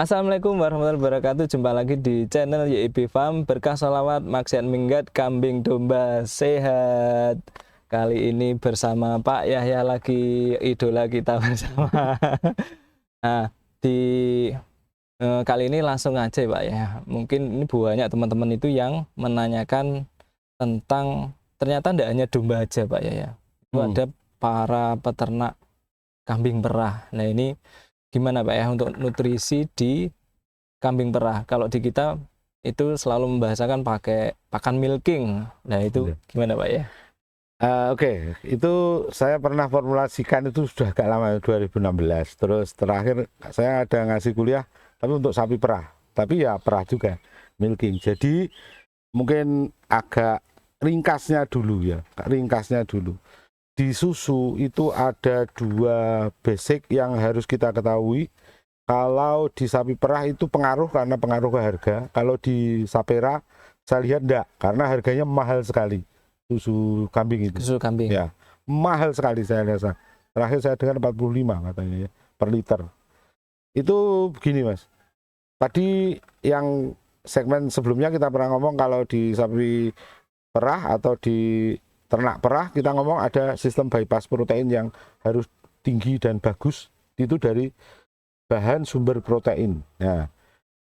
Assalamualaikum warahmatullahi wabarakatuh. Jumpa lagi di channel YIB Farm. Berkah sholawat, maksiat minggat, kambing domba sehat. Kali ini bersama Pak Yahya lagi, idola kita bersama. Nah, di kali ini langsung aja Pak ya. Mungkin ini banyak teman-teman itu yang menanyakan tentang ternyata tidak hanya domba aja Pak ya. Itu ada para peternak kambing perah. Nah ini gimana Pak ya untuk nutrisi di kambing perah? Kalau di kita itu selalu membahasakan pakai pakan milking. Nah itu gimana Pak ya? Oke, itu saya pernah formulasikan itu sudah agak lama 2016. Terus terakhir saya ada ngasih kuliah tapi untuk sapi perah. Tapi ya perah juga milking. Jadi mungkin agak ringkasnya dulu ya. Ringkasnya dulu. Di susu itu ada dua basic yang harus kita ketahui. Kalau di sapi perah itu pengaruh karena pengaruh ke harga. Kalau di sapera saya lihat enggak, karena harganya mahal sekali. Susu kambing itu. Susu kambing. Ya, mahal sekali saya rasa. Terakhir saya dengar 45 katanya ya, per liter. Itu begini Mas. Tadi yang segmen sebelumnya kita pernah ngomong kalau di sapi perah atau di ternak perah kita ngomong ada sistem bypass protein yang harus tinggi dan bagus. Itu dari bahan sumber protein. Nah,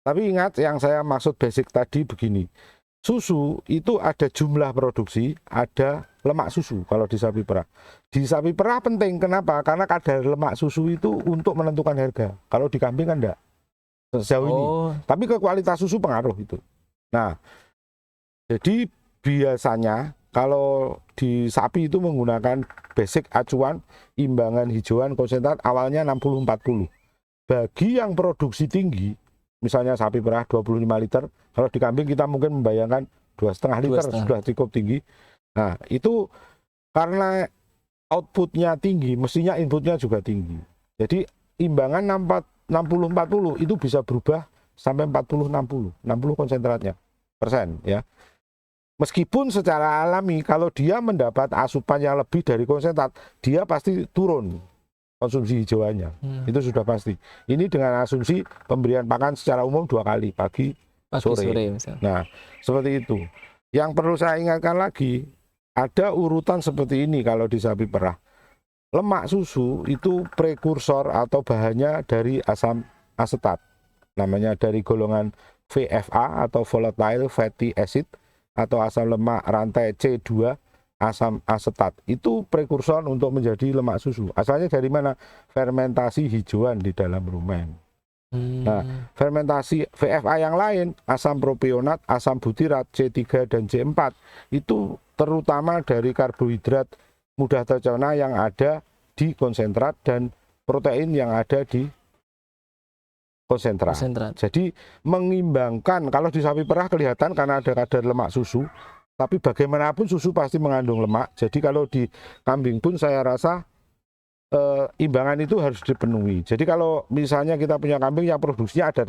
tapi ingat yang saya maksud basic tadi begini. Susu itu ada jumlah produksi, ada lemak susu kalau di sapi perah. Di sapi perah penting, kenapa? Karena kadar lemak susu itu untuk menentukan harga. Kalau di kambing kan enggak sejauh ini. Tapi ke kualitas susu pengaruh itu. Nah, jadi biasanya kalau di sapi itu menggunakan basic acuan imbangan hijauan konsentrat awalnya 60-40. Bagi yang produksi tinggi, misalnya sapi perah 25 liter, kalau di kambing kita mungkin membayangkan 2,5 liter sudah cukup tinggi. Nah, itu karena outputnya tinggi, mestinya inputnya juga tinggi. Jadi imbangan 60-40 itu bisa berubah sampai 40-60, 60 konsentratnya persen ya. Meskipun secara alami kalau dia mendapat asupan yang lebih dari konsentrat, dia pasti turun konsumsi hijauannya, itu sudah pasti. Ini dengan asumsi pemberian pakan secara umum 2 kali, pagi sore. Nah, seperti itu. Yang perlu saya ingatkan lagi, ada urutan seperti ini kalau di sapi perah. Lemak susu itu prekursor atau bahannya dari asam asetat. Namanya dari golongan VFA atau volatile fatty acid atau asam lemak rantai C2. Asam asetat itu prekursor untuk menjadi lemak susu. Asalnya dari mana? Fermentasi hijauan di dalam rumen. Nah, fermentasi VFA yang lain, asam propionat, asam butirat, C3 dan C4 itu terutama dari karbohidrat mudah tercerna yang ada di konsentrat dan protein yang ada di konsentrat. Jadi mengimbangkan, kalau di sapi perah kelihatan karena ada kadar lemak susu. Tapi bagaimanapun susu pasti mengandung lemak. Jadi kalau di kambing pun saya rasa imbangan itu harus dipenuhi. Jadi kalau misalnya kita punya kambing yang produksinya ada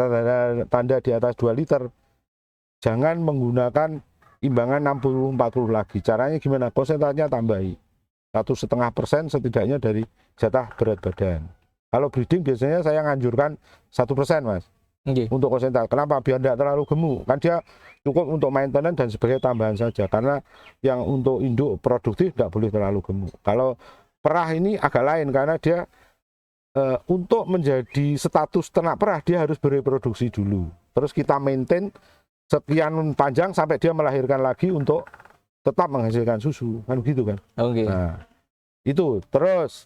tanda di atas 2 liter, jangan menggunakan imbangan 60-40 lagi. Caranya gimana? Konsentratnya tambahi 1,5% setidaknya dari jatah berat badan. Kalau breeding biasanya saya nganjurkan 1% Mas. Untuk konsentrat. Kenapa? Biar tidak terlalu gemuk. Kan dia cukup untuk maintenance dan sebagai tambahan saja. Karena yang untuk induk produktif tidak boleh terlalu gemuk. Kalau perah ini agak lain karena dia untuk menjadi status ternak perah dia harus bereproduksi dulu. Terus kita maintain sekian panjang sampai dia melahirkan lagi untuk tetap menghasilkan susu. Kan begitu kan? Nah, itu. Terus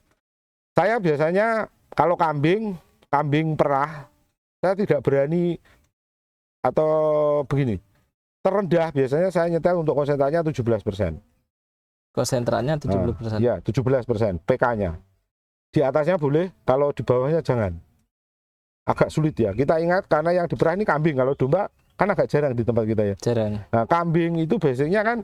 saya biasanya kalau kambing perah saya tidak berani atau begini, terendah biasanya saya nyetel untuk konsentratnya 17%. Konsentratnya 17%? Ya, 17% PK-nya. Di atasnya boleh, kalau di bawahnya jangan. Agak sulit ya, kita ingat karena yang diperah ini kambing, kalau domba kan agak jarang di tempat kita ya. Jarang. Nah, kambing itu biasanya kan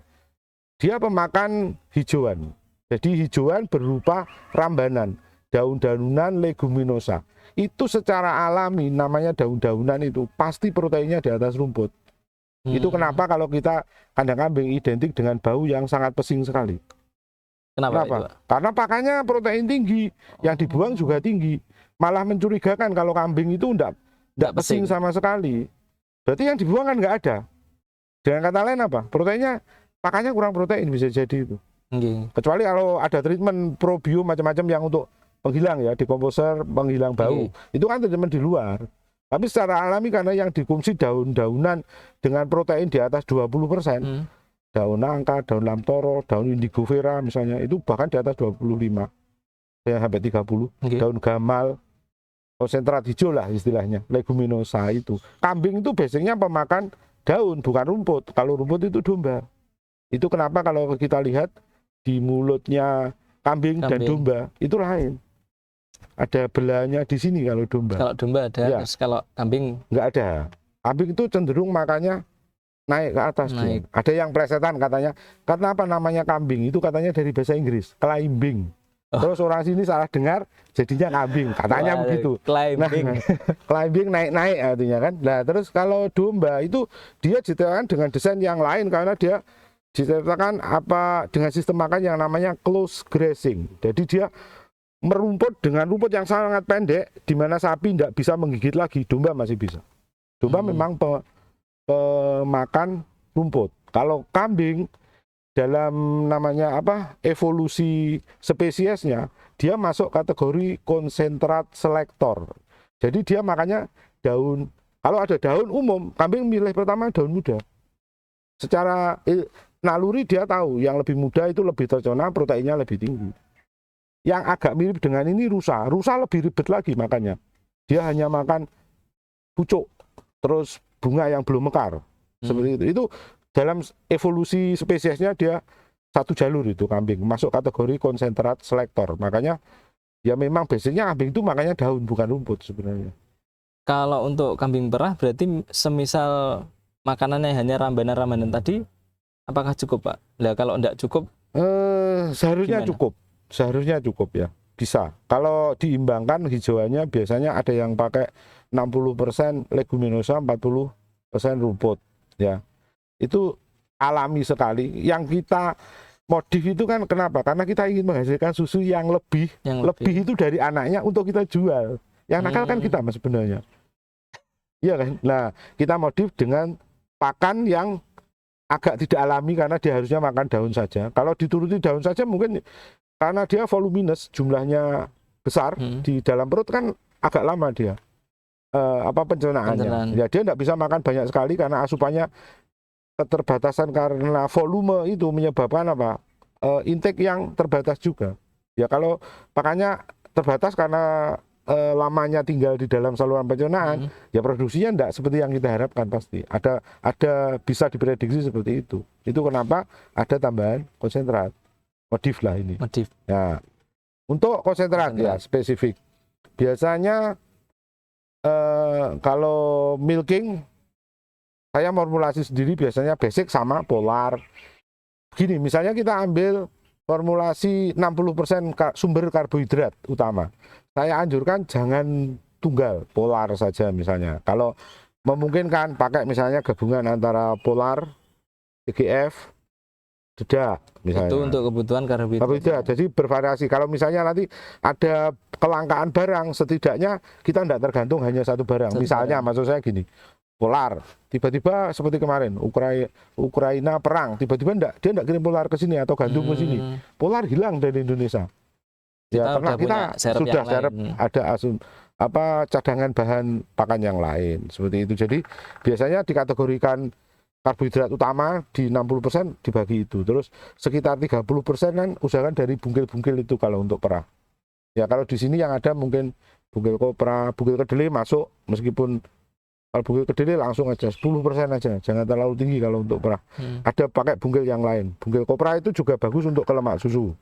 dia pemakan hijauan. Jadi hijauan berupa rambanan, daun-daunan leguminosa. Itu secara alami namanya daun-daunan itu pasti proteinnya di atas rumput. Itu kenapa kalau kita kandang kambing identik dengan bau yang sangat pesing sekali. Kenapa? Karena pakannya protein tinggi, yang dibuang juga tinggi. Malah mencurigakan kalau kambing itu nggak pesing sama sekali. Berarti yang dibuang kan nggak ada. Dengan kata lain apa? Proteinnya, pakannya kurang protein bisa jadi itu. Kecuali kalau ada treatment probiom macam-macam yang untuk penghilang ya, dekomposer, penghilang bau. Itu kan treatment di luar. Tapi secara alami karena yang dikonsumsi daun-daunan dengan protein di atas 20%, daun nangka, daun lamtoro, daun indigo vera misalnya, itu bahkan di atas 25, ya sampai 30. Daun gamal, konsentrat hijau lah istilahnya, leguminosa itu. Kambing itu biasanya pemakan daun, bukan rumput. Kalau rumput itu domba. Itu kenapa kalau kita lihat di mulutnya kambing dan domba itu lain. Ada belahnya di sini kalau domba. Kalau domba ada, ya. Terus kalau kambing nggak ada. Kambing itu cenderung makannya naik ke atas. Naik. Ada yang plesetan katanya. Kenapa namanya kambing? Itu katanya dari bahasa Inggris, climbing. Terus orang sini salah dengar, jadinya kambing. Katanya begitu. Climbing. Nah, climbing naik-naik artinya kan. Nah, terus kalau domba itu dia diciptakan dengan desain yang lain karena dia diciptakan dengan sistem makan yang namanya close grazing. Jadi dia merumput dengan rumput yang sangat pendek, di mana sapi tidak bisa menggigit lagi, domba masih bisa. Domba memang pemakan rumput. Kalau kambing dalam namanya evolusi spesiesnya, dia masuk kategori konsentrat selektor. Jadi dia makannya daun. Kalau ada daun umum, kambing milih pertama daun muda. Secara naluri dia tahu yang lebih muda itu lebih tercerna, proteinnya lebih tinggi. Yang agak mirip dengan ini rusa. Rusa lebih ribet lagi makannya. Dia hanya makan pucuk, terus bunga yang belum mekar. Seperti itu. Itu dalam evolusi spesiesnya dia satu jalur itu kambing. Masuk kategori konsentrat selektor. Makanya ya memang basicnya kambing itu makanya daun, bukan rumput sebenarnya. Kalau untuk kambing perah berarti semisal makanannya hanya rambanan-rambanan tadi, apakah cukup, Pak? Nah, kalau enggak cukup? Seharusnya gimana? Cukup. Seharusnya cukup ya. Bisa. Kalau diimbangkan hijauannya biasanya ada yang pakai 60% leguminosa, 40% rumput. Ya. Itu alami sekali. Yang kita modif itu kan kenapa? Karena kita ingin menghasilkan susu yang lebih itu dari anaknya untuk kita jual. Yang nakal kan kita mas sebenarnya. Iya kan? Nah, kita modif dengan pakan yang agak tidak alami karena dia harusnya makan daun saja. Kalau dituruti daun saja mungkin karena dia voluminous, jumlahnya besar di dalam perut kan agak lama dia pencernaannya. Ya dia tidak bisa makan banyak sekali karena asupannya keterbatasan karena volume itu menyebabkan intake yang terbatas juga. Ya kalau pakannya terbatas karena lamanya tinggal di dalam saluran pencernaan, ya produksinya tidak seperti yang kita harapkan pasti. Ada bisa diprediksi seperti itu. Itu kenapa ada tambahan konsentrat. Modif lah ini. Modif. Ya. Untuk konsentrat ya spesifik. Biasanya kalau milking saya formulasi sendiri biasanya basic sama polar. Gini, misalnya kita ambil formulasi 60% sumber karbohidrat utama. Saya anjurkan jangan tunggal, polar saja misalnya. Kalau memungkinkan pakai misalnya gabungan antara polar, TGF, dedak misalnya. Itu untuk kebutuhan karbohidrat. Jadi bervariasi. Kalau misalnya nanti ada kelangkaan barang, setidaknya kita tidak tergantung hanya satu barang. Misalnya maksud saya gini, polar, tiba-tiba seperti kemarin Ukraina perang, tiba-tiba dia tidak kirim polar ke sini atau gandum ke sini. Polar hilang dari Indonesia. Ya karena kita sudah ada cadangan bahan pakan yang lain seperti itu. Jadi biasanya dikategorikan karbohidrat utama di 60% dibagi itu. Terus sekitar 30% kan usahakan dari bungkil-bungkil itu kalau untuk perah. Ya kalau di sini yang ada mungkin bungkil kopra, bungkil kedelai masuk, meskipun kalau bungkil kedelai langsung aja 10% aja, jangan terlalu tinggi kalau untuk perah. Ada pakai bungkil yang lain. Bungkil kopra itu juga bagus untuk kelemak susu.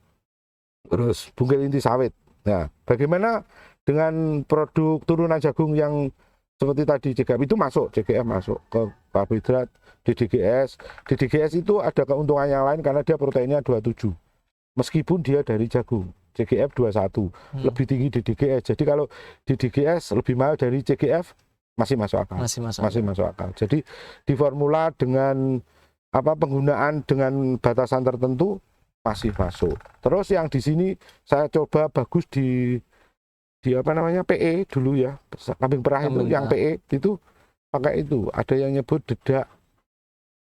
Terus bungkil inti sawit. Nah, bagaimana dengan produk turunan jagung yang seperti tadi CGF itu masuk, CGF masuk ke karbohidrat, DDGS itu ada keuntungan yang lain karena dia proteinnya 27. Meskipun dia dari jagung, CGF 21, lebih tinggi DDGS. Jadi kalau DDGS lebih mahal dari CGF masih masuk akal. Masih masuk akal. Jadi di formula dengan penggunaan dengan batasan tertentu masih masuk. Terus yang di sini saya coba bagus di di apa namanya PE dulu ya, kambing perah itu yang PE itu pakai itu. Ada yang nyebut dedak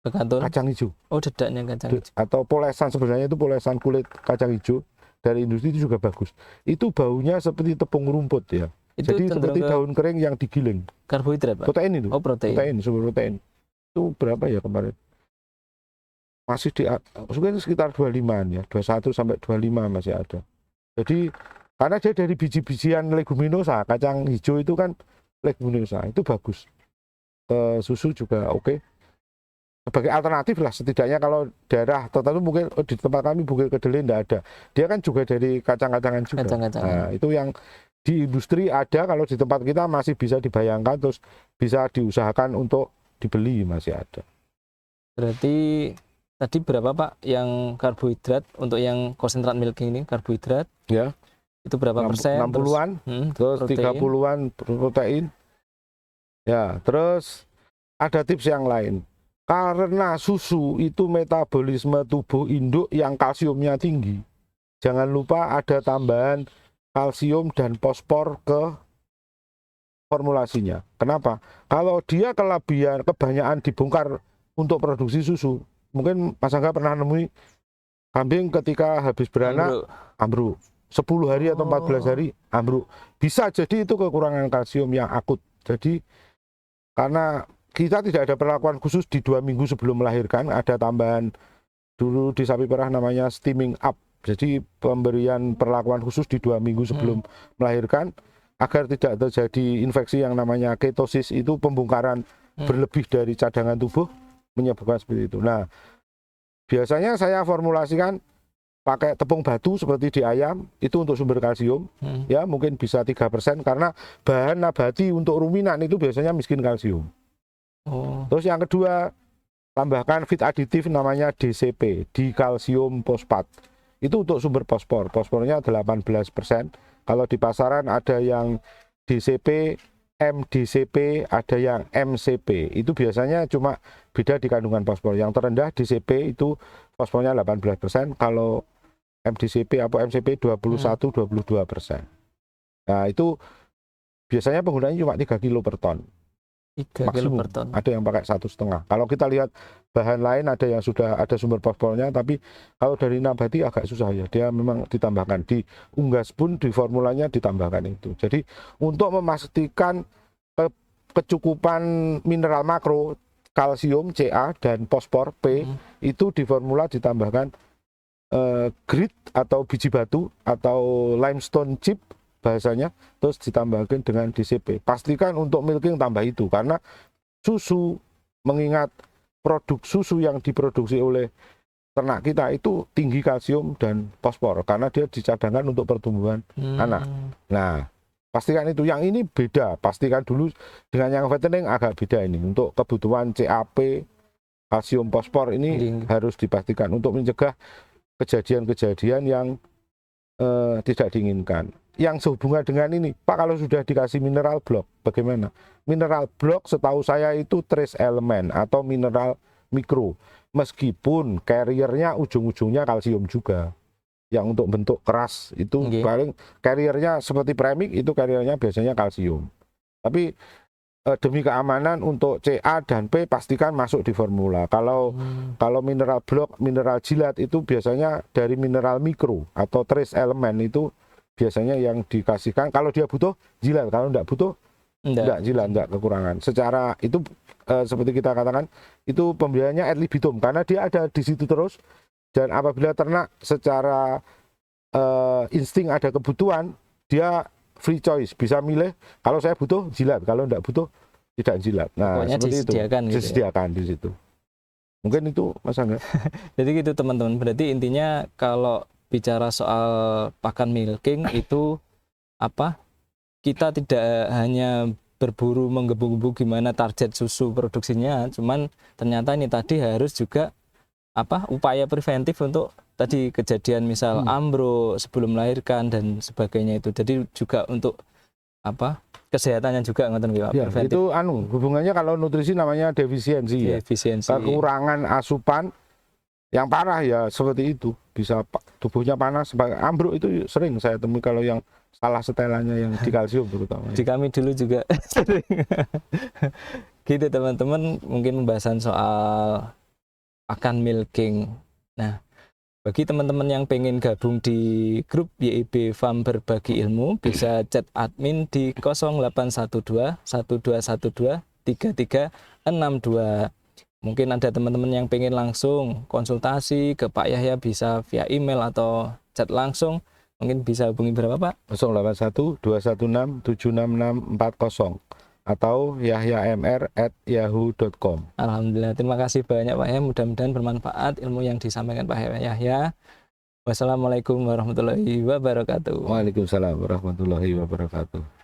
Bekantul. kacang hijau. Oh, dedaknya kacang hijau. Atau polesan, sebenarnya itu polesan kulit kacang hijau dari industri itu juga bagus. Itu baunya seperti tepung rumput ya. Itu Jadi seperti daun kering yang digiling. Karbohidrat, Pak? Protein itu. Oh, protein. Sumber protein. Itu berapa ya kemarin? Masih mungkin sekitar 25-an ya, 21 sampai 25 masih ada. Jadi karena dia dari biji-bijian leguminosa, kacang hijau itu kan leguminosa, itu bagus. Susu juga oke. Sebagai alternatif lah setidaknya kalau daerah tertentu mungkin di tempat kami Bukit Kedelai tidak ada. Dia kan juga dari kacang-kacangan juga. Nah, itu yang di industri ada, kalau di tempat kita masih bisa dibayangkan, terus bisa diusahakan untuk dibeli, masih ada. Berarti tadi berapa Pak yang karbohidrat untuk yang konsentrat milking ini karbohidrat? Ya. Itu berapa persen? 60-an, terus 30-an protein. Ya, terus ada tips yang lain. Karena susu itu metabolisme tubuh induk yang kalsiumnya tinggi. Jangan lupa ada tambahan kalsium dan fosfor ke formulasinya. Kenapa? Kalau dia kelebihan, kebanyakan dibongkar untuk produksi susu, mungkin Mas Angga pernah nemui kambing ketika habis beranak ambruk. 10 hari atau 14 hari ambruk. Bisa jadi itu kekurangan kalsium yang akut. Jadi karena kita tidak ada perlakuan khusus di 2 minggu sebelum melahirkan, ada tambahan dulu di sapi perah namanya steaming up. Jadi pemberian perlakuan khusus di 2 minggu sebelum melahirkan agar tidak terjadi infeksi yang namanya ketosis, itu pembongkaran berlebih dari cadangan tubuh menyebabkan seperti itu. Nah, biasanya saya formulasikan pakai tepung batu seperti di ayam, itu untuk sumber kalsium, ya mungkin bisa 3% karena bahan nabati untuk ruminan itu biasanya miskin kalsium. Terus yang kedua, tambahkan feed aditif namanya DCP, dikalsium fosfat. Itu untuk sumber fosfor, fosfornya 18%. Kalau di pasaran ada yang DCP, MDCP, ada yang MCP. Itu biasanya cuma beda di kandungan fosfor. Yang terendah DCP itu fosfornya 18%, kalau MDCP atau MCP 21-22%. Nah, itu biasanya penggunaannya cuma 3 kilo per ton. 3 kilo maksimum. per ton. Ada yang pakai 1,5. Kalau kita lihat bahan lain ada yang sudah ada sumber fosfornya, tapi kalau dari nabati agak susah ya. Dia memang ditambahkan di unggas pun di formulanya ditambahkan itu. Jadi untuk memastikan kecukupan mineral makro, kalsium Ca dan fosfor P itu di formula ditambahkan grit atau biji batu atau limestone chip bahasanya, terus ditambahkan dengan DCP. Pastikan untuk milking tambah itu, karena susu, mengingat produk susu yang diproduksi oleh ternak kita itu tinggi kalsium dan fosfor karena dia dicadangkan untuk pertumbuhan anak. Nah, pastikan itu. Yang ini beda, pastikan dulu dengan yang fattening agak beda ini. Untuk kebutuhan CAP, kalsium, fosfor ini harus dipastikan untuk mencegah kejadian-kejadian yang tidak diinginkan. Yang sehubungan dengan ini, Pak, kalau sudah dikasih mineral block, bagaimana? Mineral block setahu saya itu trace element atau mineral mikro. Meskipun carriernya ujung-ujungnya kalsium juga. Yang untuk bentuk keras itu paling carriernya seperti premix itu carriernya biasanya kalsium. Tapi demi keamanan untuk Ca dan P pastikan masuk di formula. Kalau mineral block, mineral jilat itu biasanya dari mineral mikro atau trace element itu biasanya yang dikasihkan. Kalau dia butuh jilat, kalau tidak butuh tidak jilat, tidak kekurangan. Secara itu seperti kita katakan itu pembeliannya ad libitum karena dia ada di situ terus, dan apabila ternak secara insting ada kebutuhan, dia free choice, bisa milih kalau saya butuh jilat, kalau tidak butuh tidak jilat. Nah, pokoknya seperti disediakan itu gitu disediakan di situ. Mungkin itu Mas Angga. Jadi gitu teman-teman, berarti intinya kalau bicara soal pakan milking itu apa, kita tidak hanya berburu menggebu-gebu gimana target susu produksinya, cuman ternyata ini tadi harus juga apa, upaya preventif untuk tadi kejadian misal ambruk sebelum melahirkan dan sebagainya itu. Jadi juga untuk apa, kesehatannya juga ngoten nggih Pak, ya, preventif. itu hubungannya kalau nutrisi namanya defisiensi ya. Kekurangan asupan yang parah ya seperti itu, bisa tubuhnya panas, ambruk itu sering saya temui kalau yang salah setelannya yang di kalsium terutama. Di kami dulu juga sering. Gitu teman-teman, mungkin pembahasan soal pakan milking. Nah, bagi teman-teman yang pengen gabung di grup YIB Farm Berbagi Ilmu, bisa chat admin di 0812 1212 3362. Mungkin ada teman-teman yang pengen langsung konsultasi ke Pak Yahya, bisa via email atau chat langsung. Mungkin bisa hubungi berapa Pak? 081 216 76640 atau yahyamr@yahoo.com. Alhamdulillah, terima kasih banyak Pak Yahya. Mudah-mudahan bermanfaat ilmu yang disampaikan Pak Yahya. Wassalamualaikum warahmatullahi wabarakatuh. Waalaikumsalam warahmatullahi wabarakatuh.